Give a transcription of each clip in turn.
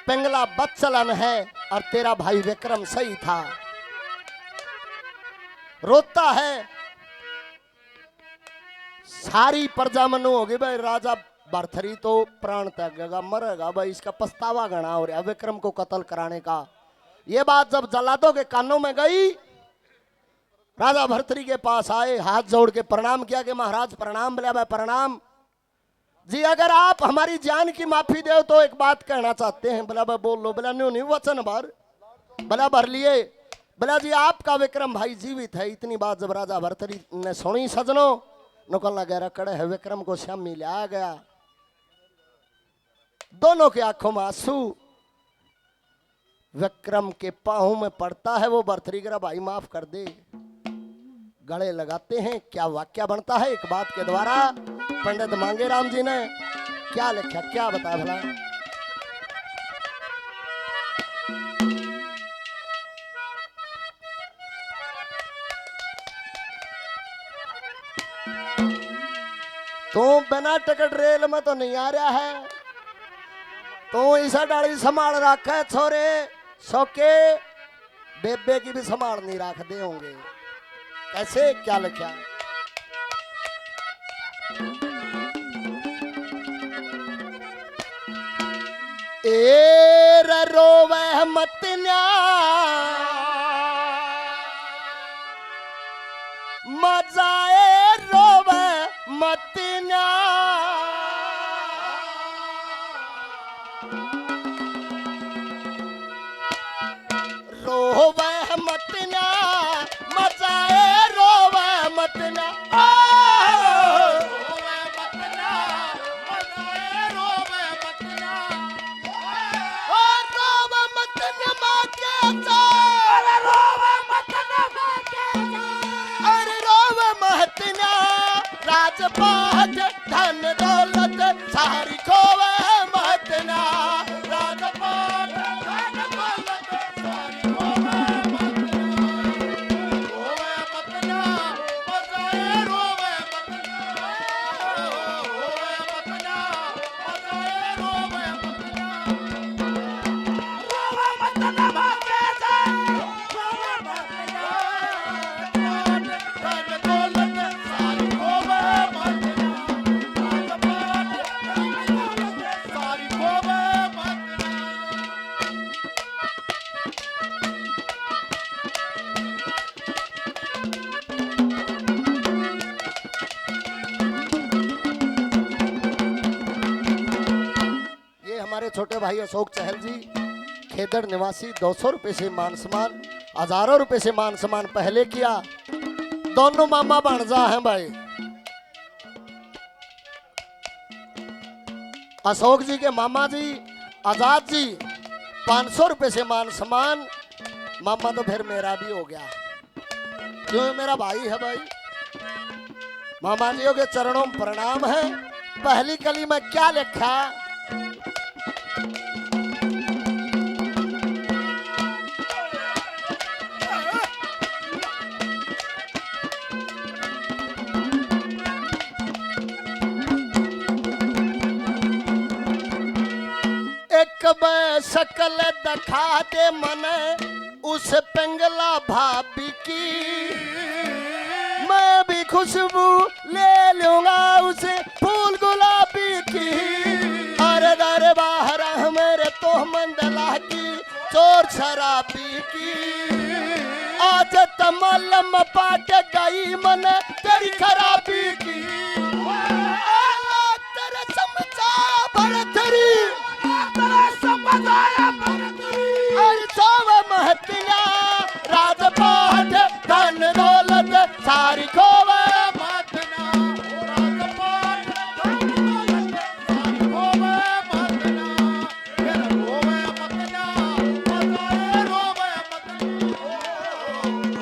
पिंगला बच्चलन है और तेरा भाई विक्रम सही था। रोता है, सारी प्रजा मनु होगी भाई राजा भरथरी तो प्राण त्यागेगा, मरेगा भाई, इसका पछतावा गणा हो रहा विक्रम को कत्ल कराने का। ये बात जब जल्लादों के कानों में गई, राजा भरथरी के पास आए, हाथ जोड़ के प्रणाम किया कि महाराज प्रणाम। बोला भाई प्रणाम जी, अगर आप हमारी जान की माफी दे तो एक बात कहना चाहते हैं। बोला भाई बोल लो। बोला नहीं वचन भर। बोला भर लिए। बोला जी आपका विक्रम भाई जीवित है। इतनी बात जब राजा भरथरी ने सुनी सजनों, नुकल गहरा कड़े है, विक्रम को श्याम मिला गया। दोनों की आंखों में आंसू विक्रम के पांव में पड़ता है। वो भरथरी करा भाई माफ कर दे, गले लगाते हैं। क्या वाक्य बनता है एक बात के द्वारा। पंडित मांगेराम जी ने क्या लिखा, क्या बताया भला। तू बिना टिकट रेल में तो नहीं आ रहा है, तू इसा डाली संभाल रखा है छोरे, सौके बेबे की भी संभाल नहीं रखते होंगे। कैसे, क्या लिखा। ए रोवे मत न्या मजाए रोवे मत न्या, रोवे मत न्या मजाए रोवे मत न्या, राजपाट धन दौलत सारी खोवे मत ना, राजपाट धन दौलत सारी खोवे मत ना, रोवे मत ना मजाए रोवे मत ना, रोवे मत ना मजाए रोवे मत ना, रोवे मत ना भागे जा, रोवे मत ना धन दौलत सारी खोवे मत ना, राजपाट धन दौलत सारी खोवे मत ना। ये हमारे छोटे भाई अशोक चहल जी, खेदड़ निवासी, 200 रुपए से मान सम्मान, हजारों रुपए से मान सम्मान पहले किया। दोनों मामा भांजा हैं भाई। अशोक जी के मामा जी आजाद जी 500 रुपए से मान सम्मान। मामा तो फिर मेरा भी हो गया, क्यों मेरा भाई है भाई। मामा जी के चरणों में प्रणाम है। पहली कली में क्या लिखा, शकल दिखा दे मने उस पिंगला भाभी की, मैं भी खुशबू ले लूंगा उसे फूल गुलाबी की। अरे दर बाहर मेरे तो मंडला की चोर शराबी की, आज तमलम पाट गई मन तेरी खराबी की। तेरे समझा भरथरी राजपाट धन दौलत सारी खोवे मत ना, राजपाट धन दौलत सारी खोवे मत ना, रोवे मत ना मजाए रोवे मत ना,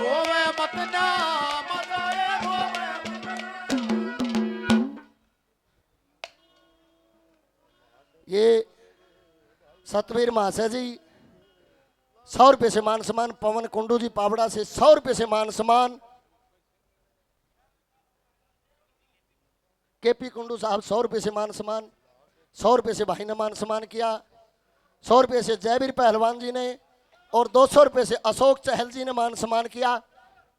रोवे मत ना मजाए रोवे मत ना। ये सतवीर महाशय जी 100 रुपए से मान सम्मान। पवन कुंडू जी पावड़ा से 100 रुपए से मान सम्मान। केपी कुंडू साहब 100 रुपए से मान सम्मान। 100 रुपए से भाई ने मान सम्मान किया। 100 रुपये से जयवीर पहलवान जी ने और 200 रुपये से अशोक चहल जी ने मान सम्मान किया।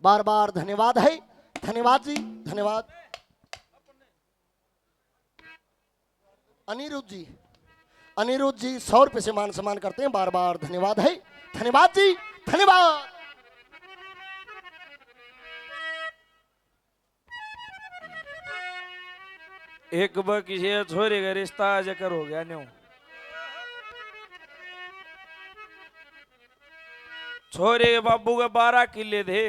बार बार धन्यवाद है, धन्यवाद जी, धन्यवाद। अनिरुद्ध जी 100 रुपये से मान सम्मान करते हैं, बार बार धन्यवाद है, धन्यवाद जी, धन्यवाद। एक किसी छोरी का रिश्ता जकर हो गया न्यू, छोरे के बाबू के 12 किले थे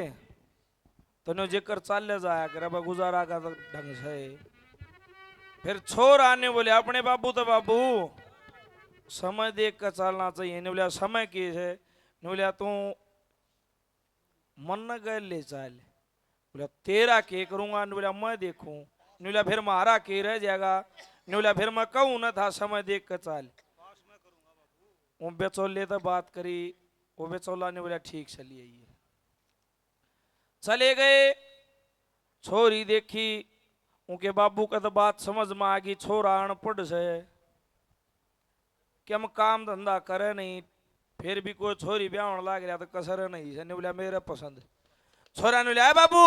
तो न्यू जिक्र चाल जाया कर गुजारा का तो ढंग से। फिर छोर आने बोले अपने बाबू तो बाबू समय देख कर चलना चाहिए। ने बोलिया समय की है, ने बोलिया तू मन न गए ले चाल, बोला तेरा के करूंगा, ने बोलिया मैं देखूं, ने बोलिया फिर मारा के रह जाएगा, ने बोलिया फिर मैं कहूं न था समय देख कर चाल। वो बेचौले तो बात करी, वो बेचौला ने बोला ठीक चलिए, ये चले गए। छोरी देखी, उनके बाबू का तो बात समझ में आ गई, छोरा अनपढ़ से कि हम काम धंधा करे नहीं, फिर भी कोई छोरी ब्याह लाग रहा तो कसर नहीं है। ने बोला मेरे पसंद, छोरा ने बोला बाबू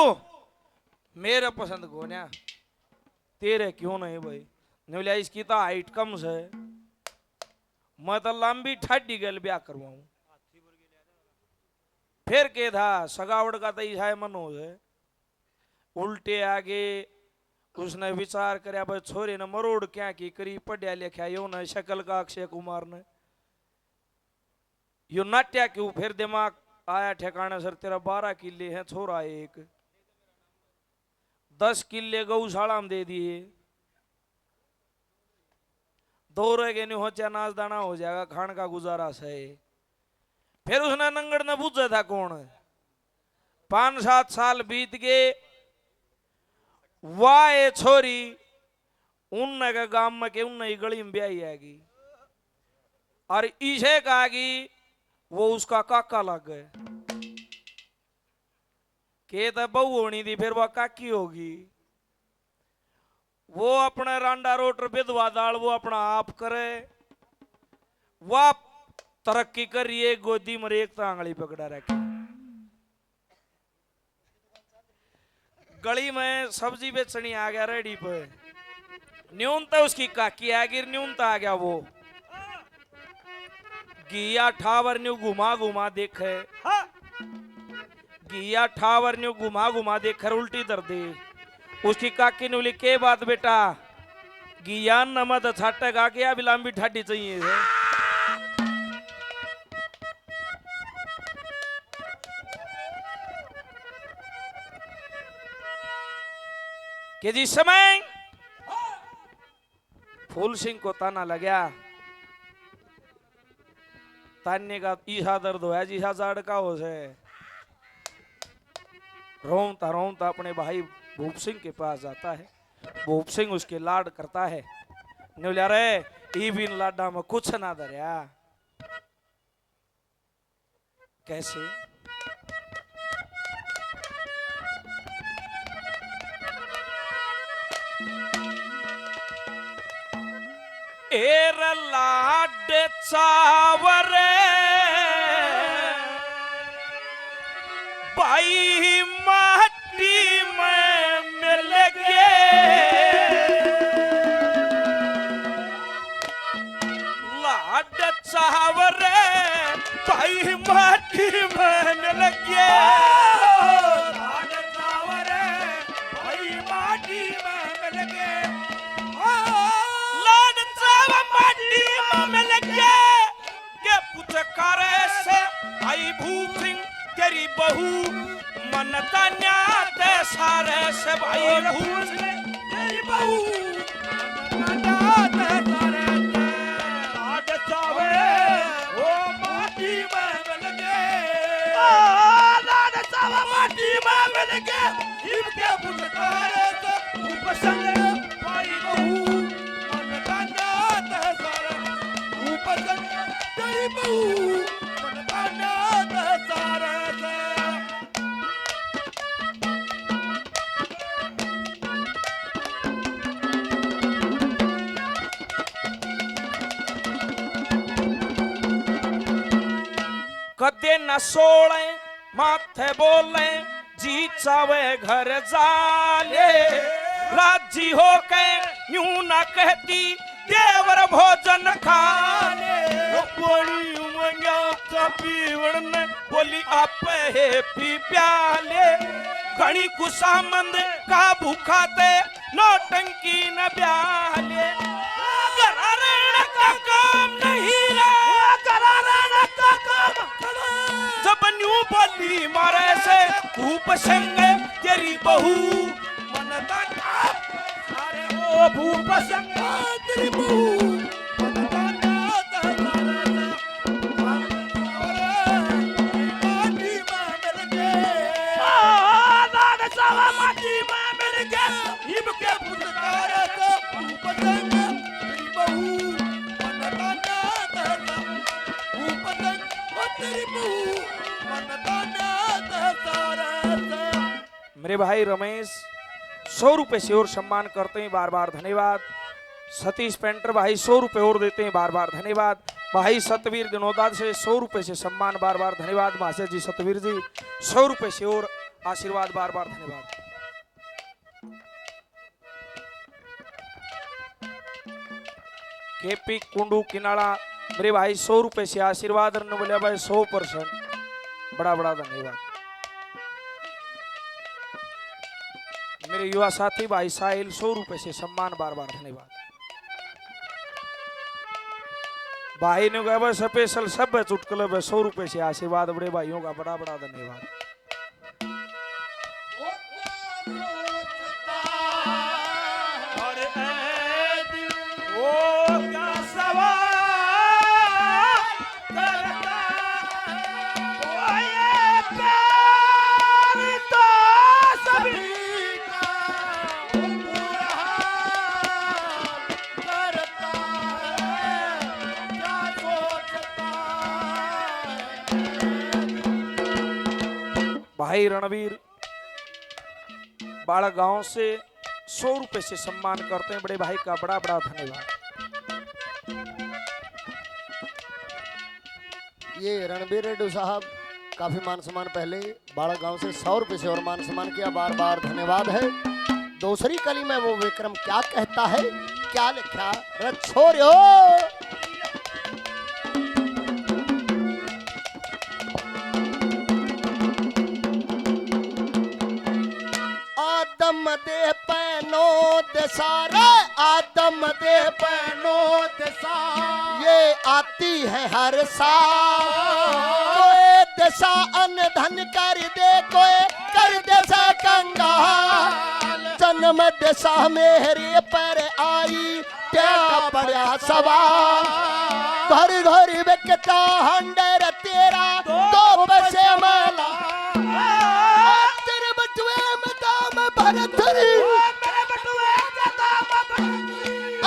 मेरे पसंद को ना, तेरे क्यों नहीं भाई। ने बोला इसकी तो हाइट कम से, मैं तो लंबी ठाडी गल ब्याह करवाऊं। फिर के था सगावट का तो ईसा मनोज है, उल्टे आगे उसने विचार कराया भाई छोरे ने मरोड़ क्या की करी, पढ़िया लिखा यो न शक्ल का अक्षय कुमार ने यो नाट्या क्यों। फिर दिमाग आया ठिकाने, सर तेरा 12 किले हैं, छोरा एक 10 किले गौशाला में दे दिए, 2 रह गए नहीं हो चाहे नाच दाना हो जाएगा, खान का गुजारा से। फिर उसने नंगड़ ने पूछा था कौन है, 5-7 साल बीत गए। वाह छोरी उन के गांव में के उन गली में ब्याही आएगी और इसे कहा कि वो उसका काका लग गए, के तो बहू होनी थी फिर वह काकी होगी। वो अपने रांडा रोटर विधवा दाल वो अपना आप करे, वह तरक्की कर रही है, गोदी में एक तांगली पकड़ा रखी। गली में सब्जी बेचनी आ गया रेडी पे, न्यूनता उसकी काकी आ गई, न्यूनता आ गया वो गिया ठावर न्यू घुमा घुमा देखे, गिया ठावर न्यू घुमा घुमा देकर उल्टी दर दे। उसकी काकी ने बोली के बात बेटा, गिया नमद छाटेगा क्या भी लंबी ठाडी चाहिए है। कि जिस समय फूल सिंह को ताना लगा, ताने का ईसा दर्द होया जीसा जाड़ का हो से, रोमता अपने भाई भूप सिंह के पास जाता है। भूप सिंह उसके लाड करता है, बोला रे ई बिन लाडा में कुछ ना दरिया। कैसे एर लाड चावरे भाई माटी में मिल गए, लाड चावरे भाई माटी में मिल गए, लाड चावरे भाई माटी में मिल गए, आई भूप सिंह तेरी बहू मन तन्या ते सारे से भाई भूप सिंह तेरी बहू मन तन्या ते सारे से लाड चावे वो माटी में मिल गए, लाड चावा माटी में मिल गए, इनके पुचकारे से भूप सिंह भाई बहू मन तन्या ते सारे भूप सिंह तेरी बहू कदे न सोळे माथे बोले जी चावे घर जाले राजी हो के यूं ना कहती देवर भोजन खाले बोली उमंगा का पीवण ने बोली आप है पी प्याले घड़ी कुसामंद का भूखा ते नौटंकी न ब्याले करारण का काम नहीं रे करारण का काम जब न्यू बोली मारे से भूप संग तेरी बहू मनता अरे ओ भूप संग तेरी बहू मेरे भाई रमेश 100 रुपए से और सम्मान करते हैं, बार बार धन्यवाद। सतीश पेंटर भाई 100 रुपए और देते हैं, बार बार धन्यवाद। भाई सतवीर दिनोदा से 100 रुपए से सम्मान, बार बार धन्यवाद। महाशय जी सतवीर जी 100 रुपए से और आशीर्वाद, बार बार धन्यवाद। केपी कुंडू किनाड़ा मेरे भाई 100 रुपए से आशीर्वाद। बोलिया भाई 100%, बड़ा बड़ा धन्यवाद। मेरे युवा साथी भाई साहिल 100 रुपए से सम्मान, बार बार धन्यवाद। भाई ने कहा स्पेशल सब चुटकुले 100 रुपए से आशीर्वाद। बड़े भाइयों का बड़ा बड़ा धन्यवाद। भाई रणवीर बाड़ा गांव से 100 रुपए से सम्मान करते हैं, बड़े भाई का बड़ा बड़ा धन्यवाद। ये रणबीर रेड्डी साहब काफी मान सम्मान पहले बाड़ा गांव से 100 रुपए से और मान सम्मान किया, बार बार धन्यवाद है। दूसरी कली में वो विक्रम क्या कहता है, क्या लिखा रे छोरियो। आदम दे पैनो दसारा, आदम दे पैनो दसारा, ये आती है हर साल। कोई दशा अन्न धन कर दे, कोई कर दशा कंगाल। जन्म दशा मेरे पर आई, टेढ़ा पड़ा सवाल। घर घर बिकता हंडर तेरा, तो पैसे मला। तेरे बटुए में दाम भरतरी,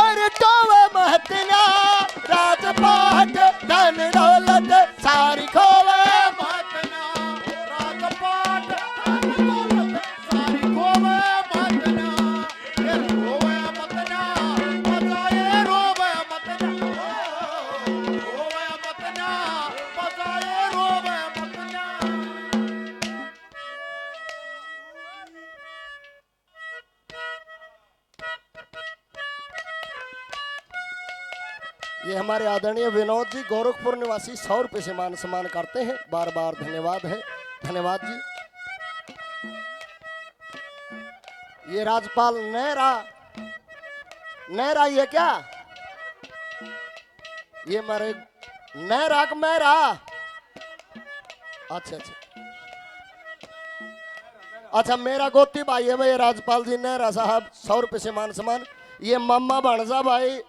अरे टोवे महतना। राजपाट धन दौलत सारी खोवे महतना। राजपाट धन दौलत सारी खोवे महतना। ये रोवे महतना, बजाए रोवे महतना। रोवे महतना, बजाए रोवे महतना। ये हमारे आदरणीय विनोद जी गोरखपुर निवासी 100 रुपए से मान सम्मान करते हैं, बार बार धन्यवाद है। धन्यवाद जी। ये राजपाल नेहरा, नेहरा ये क्या, ये हमारे नेहरा का मेहरा। अच्छा अच्छा अच्छा, मेरा गोती भाई है भाई राजपाल जी नेहरा साहब, 100 रुपए से मान सम्मान। ये मामा भाणजा भाई,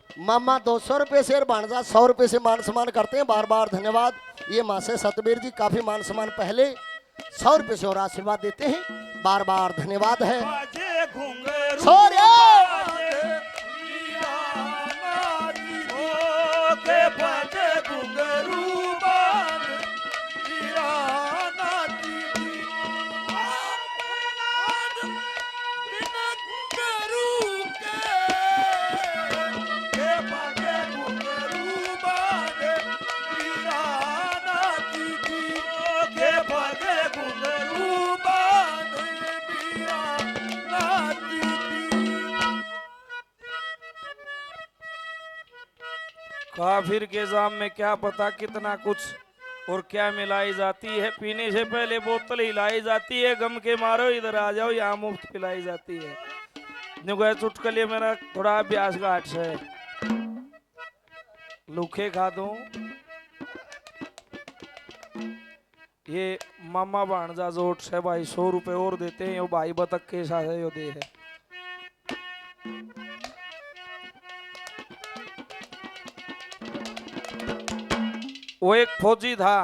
मामा 200 रुपए से और भाणजा 100 रुपए से मान सम्मान करते हैं, बार बार धन्यवाद। ये माँ से सतबीर जी काफी मान सम्मान पहले 100 रुपए से और आशीर्वाद देते हैं, बार बार धन्यवाद है। काफिर के जाम में क्या पता कितना कुछ और क्या मिलाई जाती है। पीने से पहले बोतल हिलाई जाती है, गम के मारो इधर आ जाओ, यहाँ मुफ्त पिलाई जाती है। नुगै चुटकले मेरा थोड़ा अभ्यास घाट से लूखे खा दूं। ये मामा भाणजा जोट से भाई 100 रुपए और देते हैं, यो भाई बतख के साथ यो दे है। वो एक फौजी था,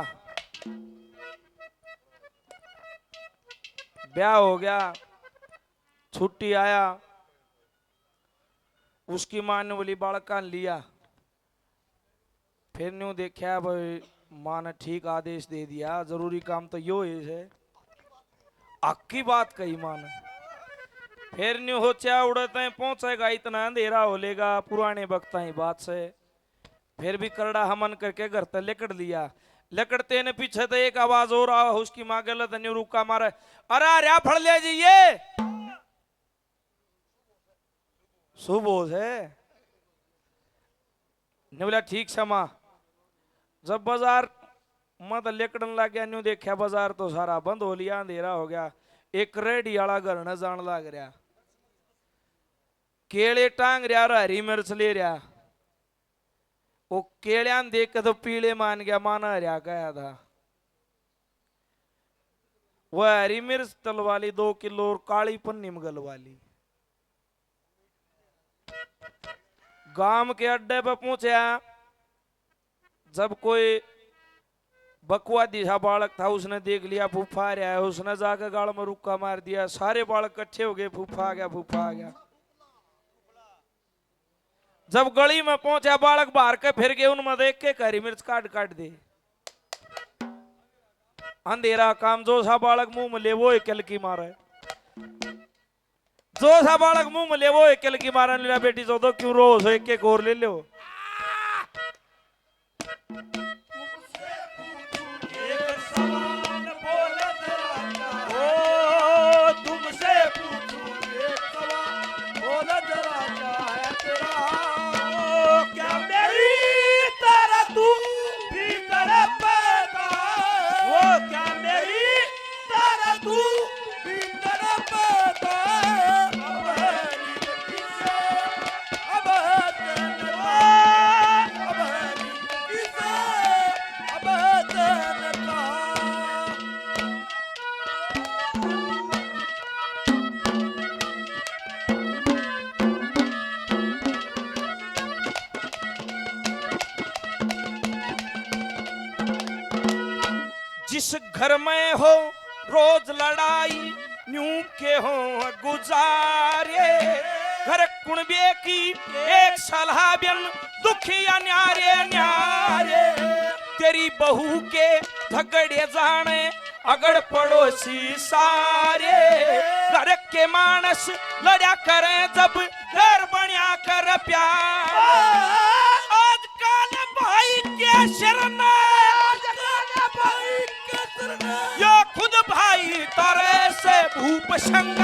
ब्याह हो गया, छुट्टी आया, उसकी मां ने बोली बालका लिया। फिर न्यू देखा भाई मां ने ठीक आदेश दे दिया, जरूरी काम तो यो है। अक्की बात कही मां ने। फिर न्यू हो चा उड़ते पहुंचेगा, इतना अंधेरा हो लेगा, पुराने वक्त ही बात से। फिर भी करड़ा हमन करके घर तक लेकड़ लिया। लकड़ते ने पीछे तो एक आवाज और आ, उसकी मां गलत न्यू रुका मारे, अरे अरे फड़ ले जी ये सुबोध है। ने बोला ठीक समा। जब बाजार मत लेकड़न लग गया, न्यू देखा बाजार तो सारा बंद हो लिया, अंधेरा हो गया। एक रेडी वाला घर न जान लग रहा, केले टांग रहा, हरी मिर्च ले रहा। वो केलियान देख के तो पीले मान गया, माना हरिया गया था। वह हरी मिर्च तल वाली 2 किलो और काली पन्नी मगल वाली। गांव के अड्डे पे पहुंचा, जब कोई बकवा दिशा बालक था, उसने देख लिया फूफा रहा है, उसने जाकर गाल में रुक्का मार दिया। सारे बालक इकट्ठे हो गए, फूफा आ गया, फूफा आ गया। जब गली में पहुंचा, बालक बाहर के फिर गए, उनमें देख के हरी मिर्च काट काट दे। अंधेरा काम, जो सा बालक मुंह में ले वो एकल की मारे, जो सा बालक मुंह में ले वो एकल की मारा। ले बेटी जो तो क्यों रो, सो एक और ले लो। जिस घर में हो रोज लड़ाई, न्यू के हो गुजारे। घर कुणबे की एक सलाह बिन, दुखिया न्यारे न्यारे। तेरी बहू के झगड़े जाने, अगड़ पड़ोसी सारे। घर के मानस लड़ा करे, जब घर बनिया कर प्यार। आजकल भाई के शरण, यो खुद भाई तारे से भूप संग।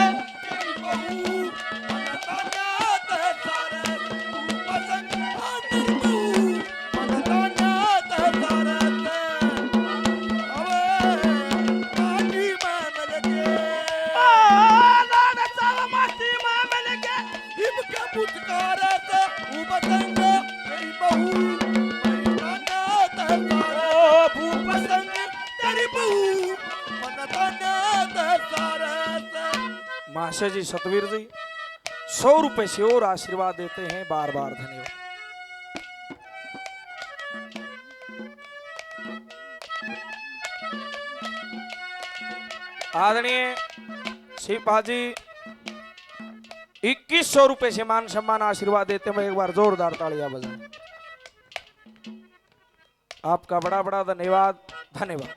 माशे जी सतवीर जी 100 रुपए से और आशीर्वाद देते हैं, बार बार धन्यवाद। आदरणीय सिपाही 2100 रुपए से मान सम्मान आशीर्वाद देते हैं, एक बार जोरदार तालियां बजाएं। आपका बड़ा बड़ा धन्यवाद, धन्यवाद।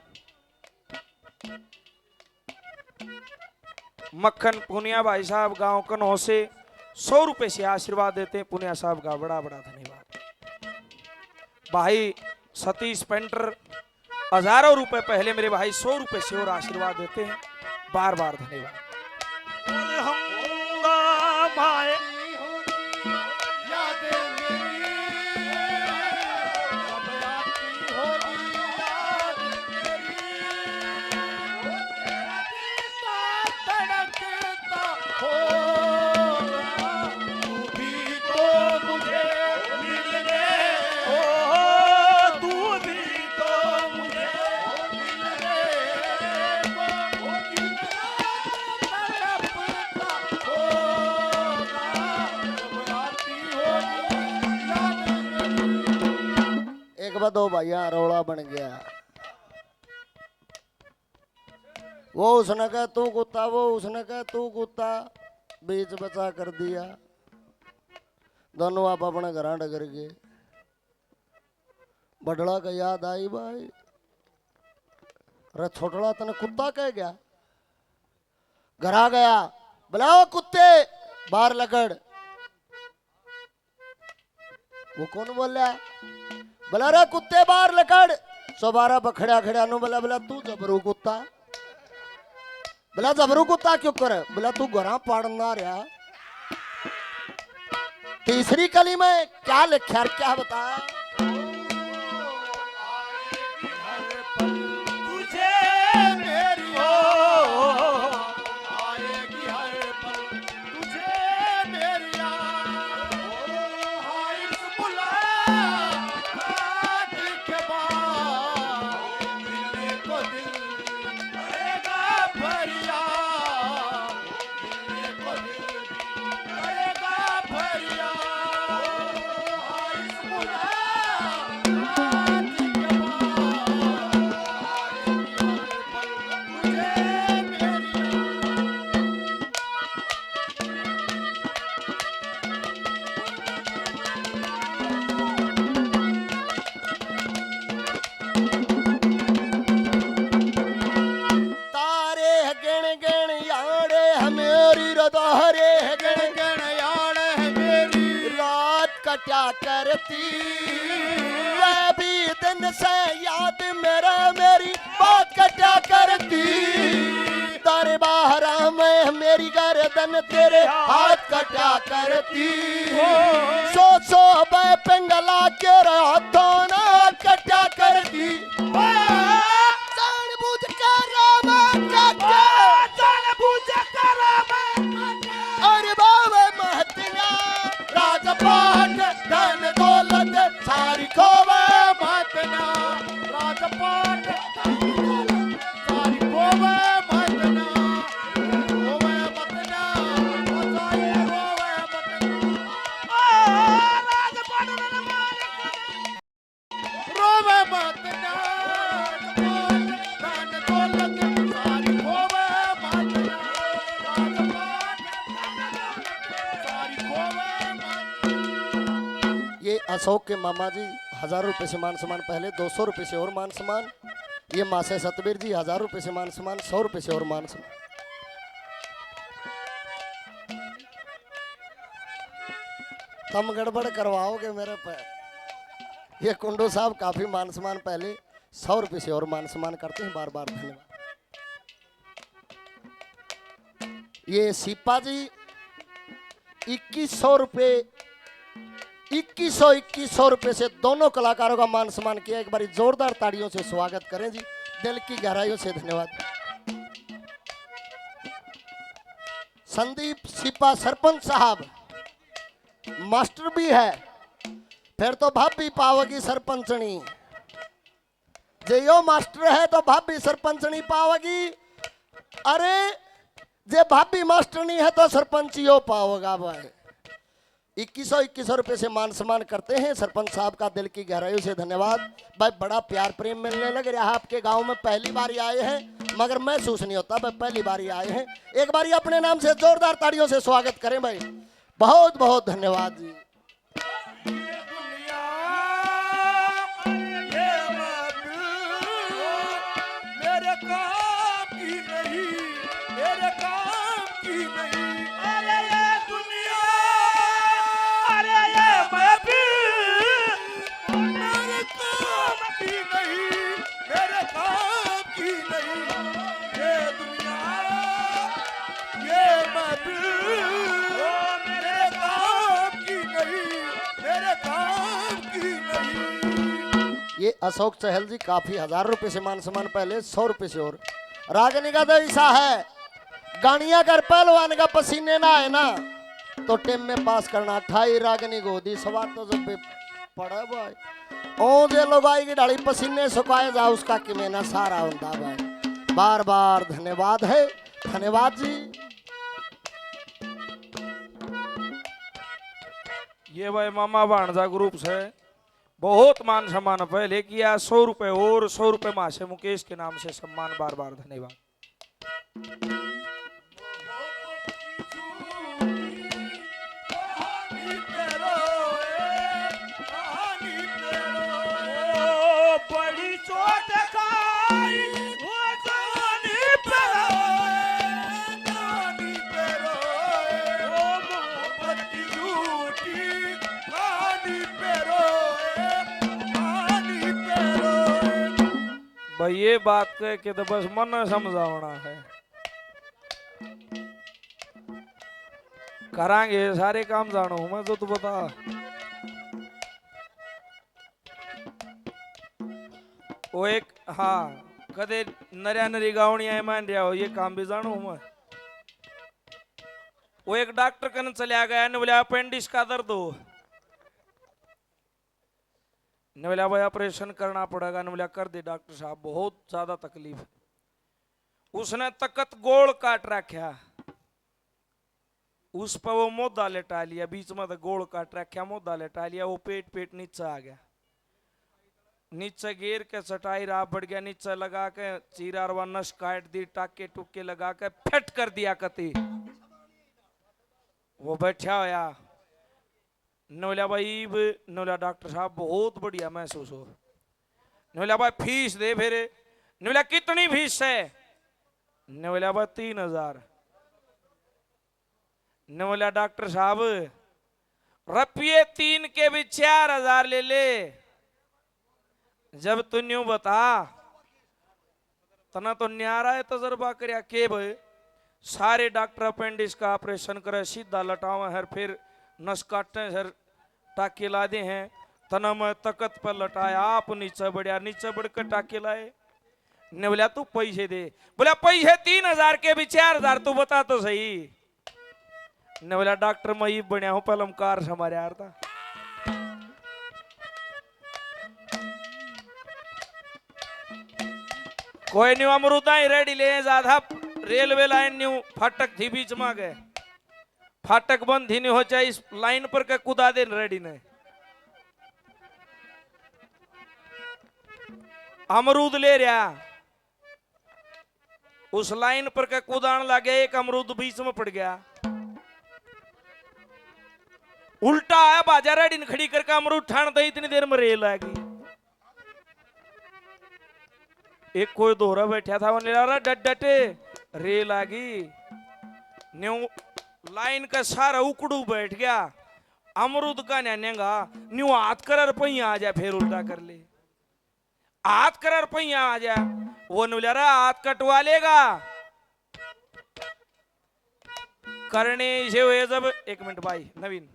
मक्खन पुनिया भाई साहब गांव कन्हो से 100 रुपए से आशीर्वाद देते हैं, पुनिया साहब का बड़ा बड़ा धन्यवाद। भाई सतीश पेंटर हजारों रुपए पहले मेरे भाई 100 रुपए से और आशीर्वाद देते हैं, बार बार धन्यवाद। एक बार दो भैया रोड़ा बन गया। वो उसने कहा तू कुत्ता, वो उसने कहा तू कुत्ता, बीच बचा कर दिया। दोनों आप अपने घर डगर गए। बड़ला का याद आई भाई, अरे छोटड़ा तने कुत्ता कह गया। घर आ गया, बुलाओ कुत्ते बाहर लगड़। वो कौन बोला? बोला रे कुत्ते बाहर लगड़। 112 पर खड़ा खड़ा नु बोला, बोला तू जबरू कुत्ता। बोला जबरू कुत्ता क्यों करे? बोला तू घरा पढ़ना रहा। तीसरी कली में क्या लिखा, क्या बताया? क्या करती वह भी दिन से याद मेरा, मेरी बात का क्या करती। तारे बाहरा में मेरी गर्दन तेरे हाथ का क्या करती। सो बे पिंगला के हाथों ना क्या करती। जानबूझ कर रामा क्या, जानबूझ कर रामा। अरे बाबा महतिया राजपाट धन दौलत सारी खोवे महतना। राजपाट सारी खोवे महतना, खोवे महतना, खोवे महतना। राजपाट रोवे महतना, धन दौलत सारी खोवे महतना। ये अशोक के मामा जी 1000 रुपए से मान सम्मान, पहले 200 रुपए से और मान सम्मान। ये मासे सतबीर जी 1000 रुपए से मान सम्मान, 100 रुपए से और मान सम्मान। तुम गड़बड़ करवाओगे मेरे पे। ये कुंडू साहब काफी मान सम्मान, पहले 100 रुपए से और मान सम्मान करते हैं। बार बार धन्यवाद। ये सीपा जी 2100 रुपए, 2100 रुपए से दोनों कलाकारों का मान सम्मान किया। एक बारी जोरदार ताड़ियों से स्वागत करें जी, दिल की गहराइयों से धन्यवाद। संदीप सीपा सरपंच साहब मास्टर भी है, फिर तो भाभी पावगी सरपंचनी। जो मास्टर है तो भाभी सरपंचनी पावगी। अरे जे भाभी मास्टर नहीं है तो सरपंच यो पाओगा भाई। 2100 रुपए से मान सम्मान करते हैं सरपंच साहब का, दिल की गहराइयों से धन्यवाद भाई। बड़ा प्यार प्रेम मिलने लग रहा है। आपके गांव में पहली बार आए हैं मगर महसूस नहीं होता भाई, पहली बार आए हैं। एक बार अपने नाम से जोरदार ताड़ियों से स्वागत करें भाई। बहुत बहुत धन्यवाद जी। ये अशोक चहल जी काफी 1000 रुपए से मान सम्मान, पहले 100 रुपए से और। रागनी का तो ऐसा है, गानिया कर पहलवान का पसीने ना है ना तो टीम में पास करना। 28 रागनी गोदी सवार तो जब पड़ा भाई ओ जे लोग आई की डाली पसीने सुखाए जा उसका कि मेना सारा होता भाई। बार बार धन्यवाद है, धन्यवाद जी। ये भाई मामा भाणजा ग्रुप से बहुत मान सम्मान पहले किया, 100 रुपए और 100 रुपए मां से मुकेश के नाम से सम्मान। बार बार धन्यवाद। बड़ी चोट खाई वो जवानी पे जवानी पे रोए, वो मोहब्बत की झूठी कहानी पे रोए, कहानी पे रोए। भाई ये बात कह के तो बस मन समझावना है, करांगे सारे काम जानो मैं तो तू बता। वो एक हाँ कदे नरिया नरी गावणिया मान रहा हो ये काम भी जानो मैं। वो एक डॉक्टर कन चला गया ने बोला अपेंडिक्स का दर्द हो, ने बोला भाई ऑपरेशन करना पड़ेगा, ने बोला कर दे डॉक्टर साहब बहुत ज्यादा तकलीफ है। उसने तकत गोल काट रखा, उस पर वो मोदा लेटा लिया, बीच में तो गोल काट रखा, मोदा लेटा लिया, वो पेट नीचे आ गया, नीचे गिर के चटाई राह बढ़ गया, नीचे लगा के चीरा और नस काट दी, टाके टुके लगा के फट कर दिया कति। वो बैठा होया, नोला भाई नोला डॉक्टर साहब बहुत बढ़िया महसूस हो, नोला भाई फीस दे फिर, नोला कितनी फीस है, नोला भाई 3000। नोला डॉक्टर साहब रुपये 3 के भी 4000 ले ले, जब तू न्यू बता तना तो न्यारा है तजर्बा कर के भाई सारे डॉक्टर अपेंडिक्स का ऑपरेशन करे, सीधा लटावे है, फिर नस काटते हैं, टाके ला दे हैं, तना मैं तकत पर लटाया, आप नीचे बढ़िया, नीचे बढ़कर टाके लाए। ने बोला तू पैसे दे, बोला पैसे 3000 के भी 4000, तू बता तो सही। ने बोला डॉक्टर मैं ही बढ़िया हूं, पहले कार से हमारे यार था। कोई नहीं अमरूदा ही रेडी ले ज्यादा, रेलवे लाइन न्यू फाटक थी बीच में गए, फाटक बंद थी नहीं हो चाहे इस लाइन पर के कुदा दे रेडी ने। अमरूद ले रहा, उस लाइन पर के कुदान लगे, एक अमरूद बीच में पड़ गया, उल्टा आया बाजा रेडी ने खड़ी करके अमरूद ठान दे, इतनी देर में रेल आ गई। एक कोई दोहरा बैठा था, डट डटे रेल आ गई, न्यू लाइन का सारा उकड़ू बैठ गया, अमरूद का नेगा न्यू हाथ कर पहिया आ जाए, फिर उल्टा कर ले, हाथ कर पहिया आ जाए, वो नु रहा हाथ कटवा लेगा, करने से हुए जब, एक मिनट भाई नवीन,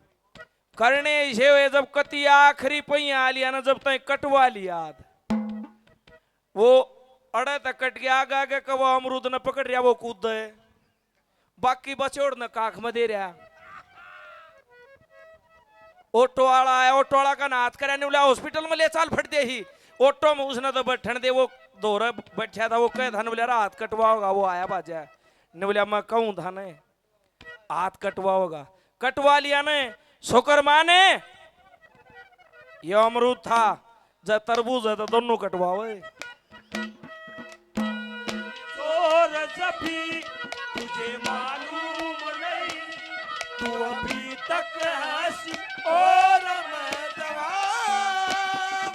करने से हुए जब कति आखिरी पहिया आ लिया ना, जब तक कटवा लिया वो अड़े तक कट गया, आगे कब अमरूद न पकड़ रहा वो कूद है, बाकी बचोड़ न काख में दे रहा। ऑटो वाला आया, ऑटो वाला का हाथ कराने बोला हॉस्पिटल में ले चाल फट दे ही, ऑटो में उसने तो बैठन दे, वो दोहरा बैठा था, वो कह था बोला हाथ कटवाओगा, वो आया बाजा ने बोला मैं कहूं था ने हाथ कटवाओगा, कटवा लिया ने, शुक्र माने ये अमरूद था, जब तरबूज है तो दोनों कटवाओ। भी तुझे मालूम नहीं, तू अभी तक हंसी और मैं जवान,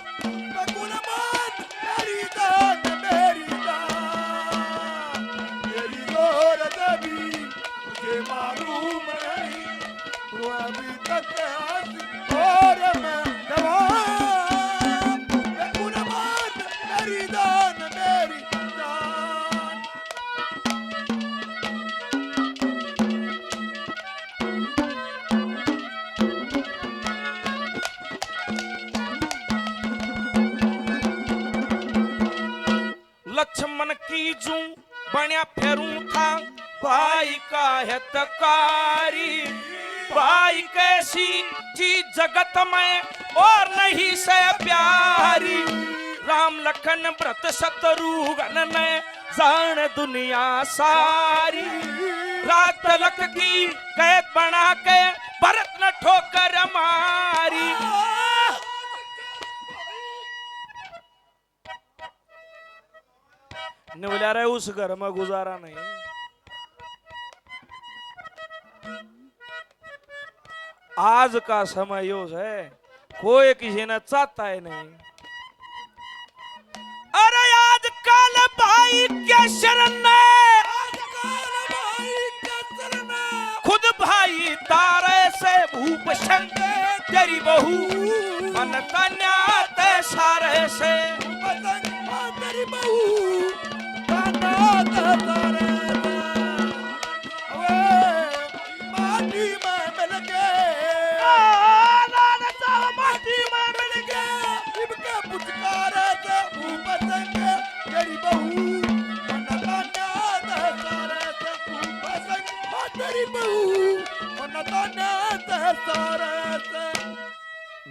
मैं गुलमान मेरी जान, मेरी जान, मेरी दौलत भी तुझे मालूम नहीं, तू अभी तक हंसी और मैं जवान, मैं गुलमान मेरी जान, मेरी लक्ष्मण की जू बण्या फेरू था, भाई का है तकारी, भाई कैसी चीज जगत में और नहीं से प्यारी, राम लखन व्रत शत्रुघ्न ने जान दुनिया सारी, रात तलक की कैद बना के भरत न ठोकर मारी, ने बोला रे उस घर में गुजारा नहीं। आज का समय यो है कोई किसी ने चाहता है नहीं। अरे आजकल भाई के शरण खुद भाई तारे से भूप शंकर तेरी बहू मन कन्यात सारे से तेरी बहू तारे माटी में मिल गए माटी में मिल गए इनके पुचकारे से भूप शंकर तेरी बहू मन कन्यात सारे से भूप शंकर तेरी बहू मन कन्यात सारे से।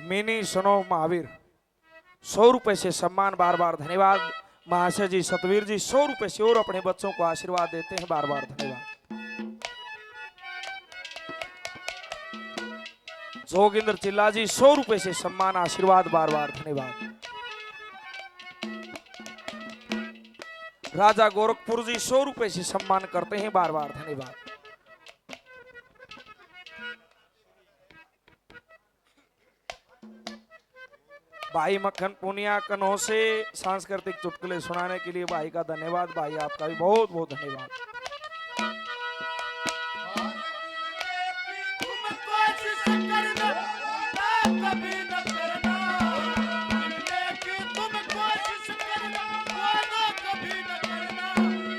मिनी सुनो महावीर 100 रुपए से सम्मान, बार बार धन्यवाद। महाशय जी सतवीर जी 100 रुपए से और अपने बच्चों को आशीर्वाद देते हैं, बार बार धन्यवाद। जोगिंदर चिल्ला जी 100 रुपए से सम्मान, आशीर्वाद, बार बार धन्यवाद। राजा गोरखपुर जी 100 रुपए से सम्मान करते हैं, बार बार धन्यवाद। भाई मक्खन पुनिया कन्हो से सांस्कृतिक चुटकुले सुनाने के लिए भाई का धन्यवाद। भाई आपका भी बहुत बहुत धन्यवाद।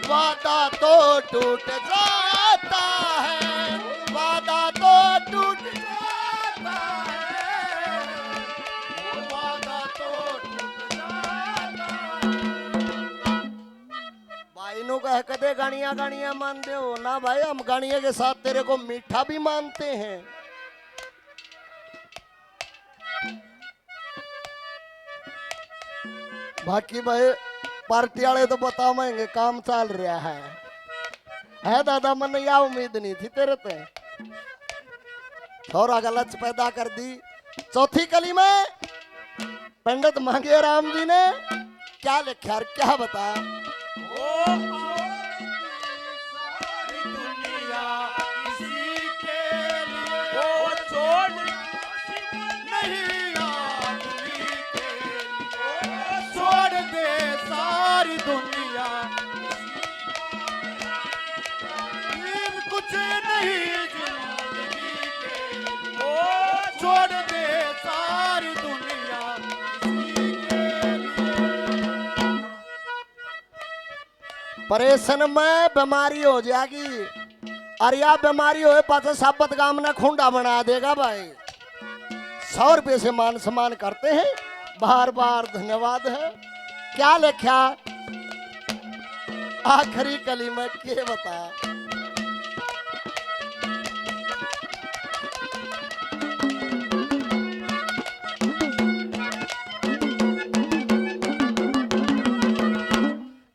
वादा तो टूट जाता है, वादा तो टूट जाता है, वादा तो टूट जाता है। भाई नु कह कदे गानिया गानिया मानते हो ना भाई, हम गानिया के साथ तेरे को मीठा भी मानते हैं। बाकी भाई पार्टी वाले तो बतावेंगे काम चल रहा है दादा, मन या उम्मीद नहीं थी तेरे पे। थोड़ा गलत पैदा कर दी। चौथी कली में पंडित मांगे राम जी ने क्या लिखा, क्या बता। छोड़ दे सारी दुनिया। परेशान में बीमारी हो जाएगी, और या बीमारी हो पास साबत गाम ना खूंडा बना देगा भाई। 100 रुपये से मान सम्मान करते हैं, बार बार धन्यवाद है। क्या लिखा आखिरी कली में के बता।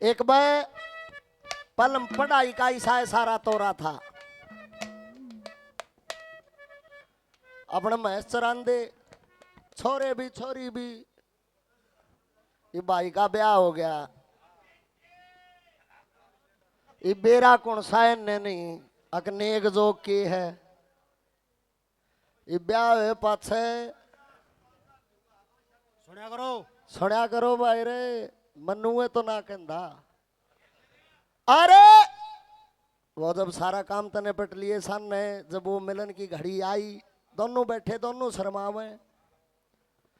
एक बार पलम पढ़ाई का इशारा तोरा था, अपने महेश चरांदे छोरे भी छोरी भी, ये भाई का ब्याह हो गया। ये बेरा कौन सा ने नहीं अकनेक जो के है, ये ब्याह हुए पाछे सुनिया करो भाई रे, मनुए तो ना कहता। अरे वो जब सारा काम तने पट लिए सन ने, जब वो मिलन की घड़ी आई, दोनों बैठे दोनों शर्मावे।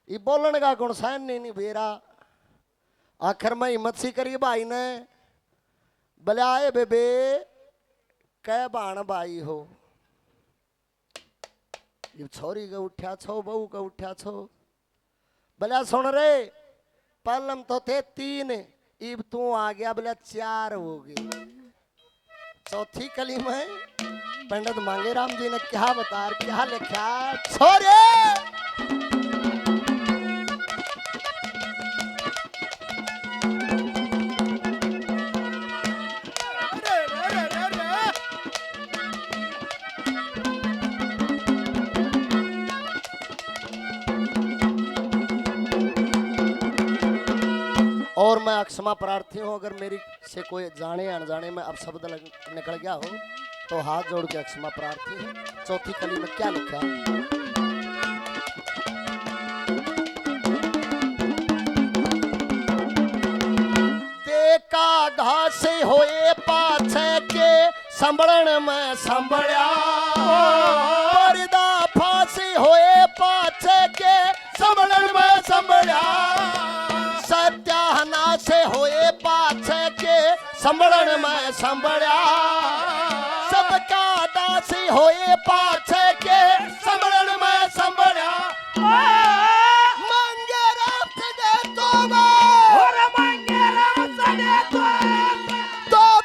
ये बोलने का कौन सा नहीं बेरा। आखिर में हिम्मत सी करी भाई ने, बोले आए बेबे कै बाण भाई हो। ये छोरी का उठा छो, बहू का उठा छो। बोले सुन रे, पलम तो थे 3, इब तू आ गया बोले 4 हो गए। चौथी कली में पंडित मांगे राम जी ने क्या बता, क्या लिखा छोरे। और मैं क्षमा प्रार्थी हूँ अगर मेरी से कोई जाने अनजाने में अब शब्द निकल गया हो तो हाथ जोड़ के क्षमा प्रार्थी हूँ। चौथी कली में क्या लिखा? देखा घास होए पाछे के संभलन में संभल्या, पर्दा फांसी होए पाछे के संभलन में संभल्या, सत्याहना से होए पाछे के संभलन में संभल्या, सबका दासी होए पाछे के संभलन में संभल्या, मांगे राम सदे तो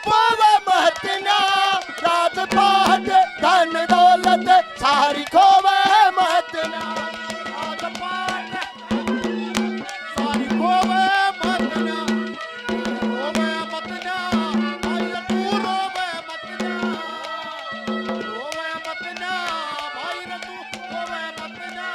पावे महतना, राजपाट धन दौलत सारी खोवे महतना, सारी खोवे महतना, रोवे महतना, भाई तू रोवे महतना, रोवे महतना, भाई तू रोवे महतना।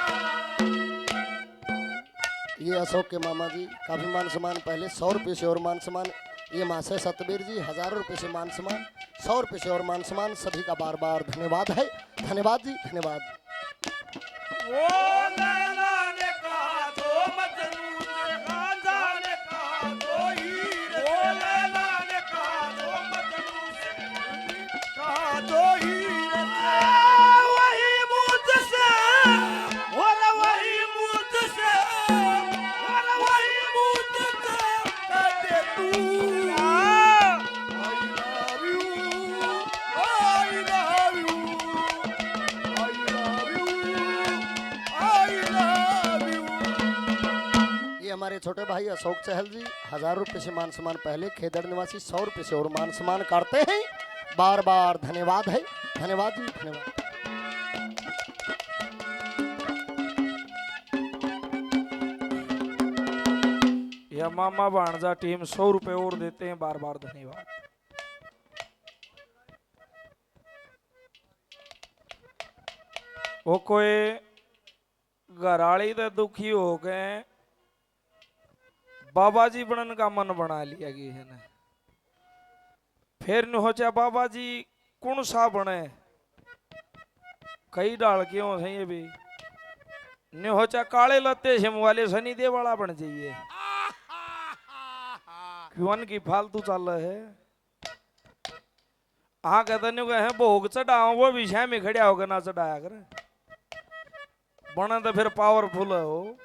ये अशोक के मामा जी काफी मान सम्मान, पहले 100 रुपये से और मान सम्मान। ये मासे सतबीर जी 1000 रुपये से मान सम्मान, 100 रुपये से और मान सम्मान। सभी का बार बार धन्यवाद है। धन्यवाद जी, धन्यवाद। वो लैला ने कहा तो मजनू से, रांझा ने कहा तो हीर, वो लैला ने कहा तो मजनू से, कहा तो हीर से, वही मुझसे, और वही मुझसे, और वही मुझसे कहते तू हमारे छोटे भाई अशोक चहल जी 1000 रुपये से मान सम्मान, पहले खेदड़ निवासी 100 रुपये से और मान सम्मान करते हैं। बार बार धन्यवाद है। धन्यवाद जी, धन्यवाद। यह मामा भाणजा टीम 100 रुपए और देते हैं। बार बार धन्यवाद। वो कोई घराली तो दुखी हो गए, बाबा जी बनन का मन बना लिया गया है ना। फिर न हो चाहे बाबा जी कौन सा बने, कई डाल के हो सही भी न हो चाहे काले लत्ते से वाले सनी दे वाला बन जाइए, क्यों की फालतू चल है। हाँ कहते नहीं कहे भोग चढ़ाओ, वो भी शह में खड़ा होकर ना चढ़ाया कर, बना तो फिर पावरफुल है हो।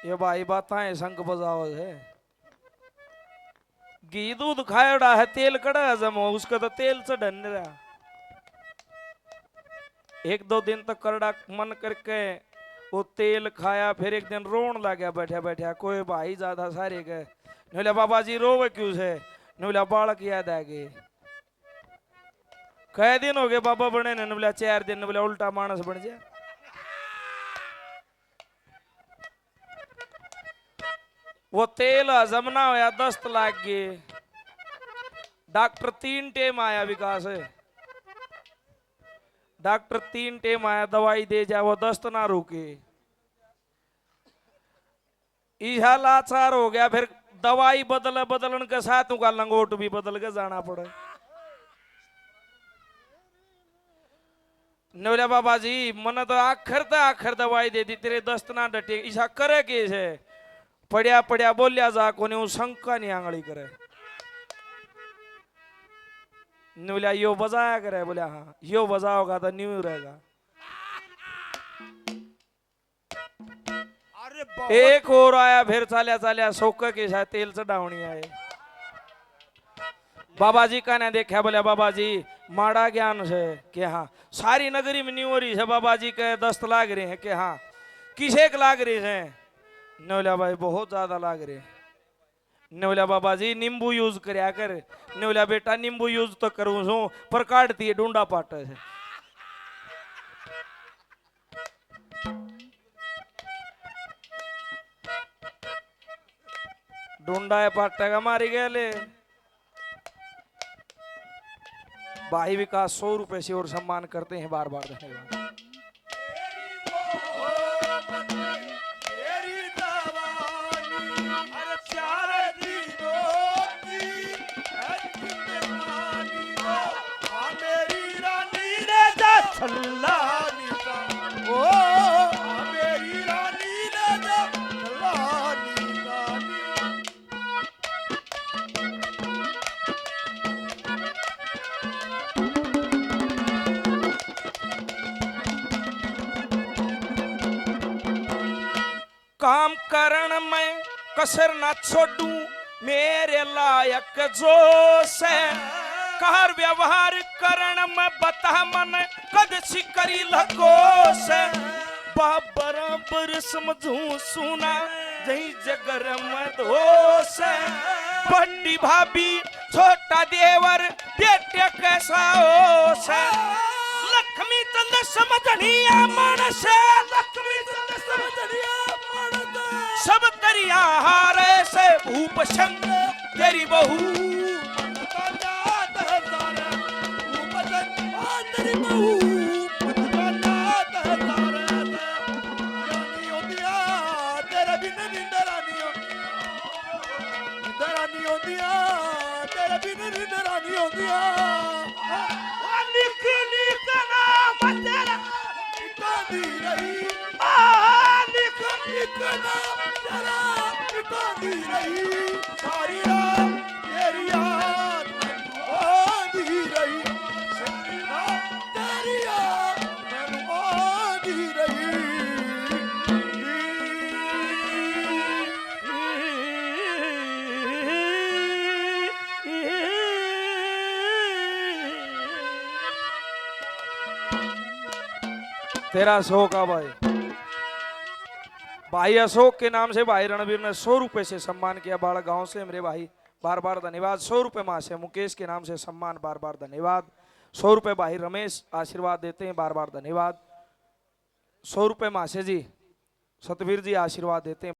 ये भाई बातें शंख बजाओ है। घी दूध खायड़ा है, तेल कड़ा हजम हो, उसका तो तेल चढ़न रहा। 1-2 दिन तक करड़ा मन करके वो तेल खाया, फिर एक दिन रोन लगा बैठा बैठा। कोई भाई ज्यादा सारे गए, बोले बाबा जी रोवे क्यों से, बोला बालक याद आ गए। कई दिन हो गए बाबा बने ने, बोला 4 दिन, बोला उल्टा मानस बन जाए। वो तेल हजम ना होया, दस्त लाग गए। डॉक्टर 3 टेम आया विकास है, डॉक्टर 3 टेम आया, दवाई दे जाए वो दस्त ना रुके। इहा लाचार हो गया, फिर दवाई बदलन के साथ उनका लंगोट भी बदल के जाना पड़े। बोला बाबा जी मन तो आखिर दवाई दे दी, तेरे दस्त ना डटे, ऐसा करे कैसे। पड़िया पड़िया बोलिया जा कोने शंका नहीं आंगली करे। बोला यो बजाया करे, बोला हाँ यो बजाओगा तो न्यू रहेगा। एक और आया, फिर चालिया सोक के साथ तेल चढ़ावनी आए। बाबा जी का ने देखा, बोले बाबा जी माड़ा ज्ञान से कि हाँ सारी नगरी में न्यू हो रही है, बाबा जी के दस्त लाग रहे हैं कि हाँ किसे के लाग रहे हैं। बोला भाई बहुत ज्यादा लाग रहे। बोला बाबा जी नींबू यूज करया कर। बोला बेटा नींबू यूज तो करूं सू, पर काटती है डूंडा पाटे से। डूंडा है पाटे का मारी गए। भाई विकास 100 रुपए से और सम्मान करते हैं। बार बार धन्यवाद। सल्लानी का ओ मेरी रानी ले जा रानी रानी काम करण में कसर ना छोड़ू मेरे लायक जो से कार व्यवहार करण में बता मन कद करी लको से बराबर समझू सुना जही जगर मत हो से बड़ी भाभी छोटा देवर बेटे कैसा हो से लक्ष्मी चंद समझनिया मानस लक्ष्मी चंद समझनिया मानस सब करिया हारे से भूप संग तेरी बहू मनता जात है सारा भूप संग तेरी बहू मनता जात है सारा रानी होतिया तेरे बिन निंदरानी होतिया तेरे बिन निंदरानी होतिया लिख लिख नाम तेरा टिकांदी रही लिख लिख नाम तेरा टिकांदी रही सारी रात तेरी याद आंदी रही सारी रात तेरी याद आंदी रही तेरा शौक है भाई भाई अशोक के नाम से भाई रणवीर ने 100 रुपए से सम्मान किया बाड़ गांव से मेरे भाई बार बार धन्यवाद 100 रुपए मां से मुकेश के नाम से सम्मान बार बार धन्यवाद 100 रुपए भाई रमेश आशीर्वाद देते हैं बार बार धन्यवाद 100 रुपए मां से जी सतवीर जी आशीर्वाद देते हैं।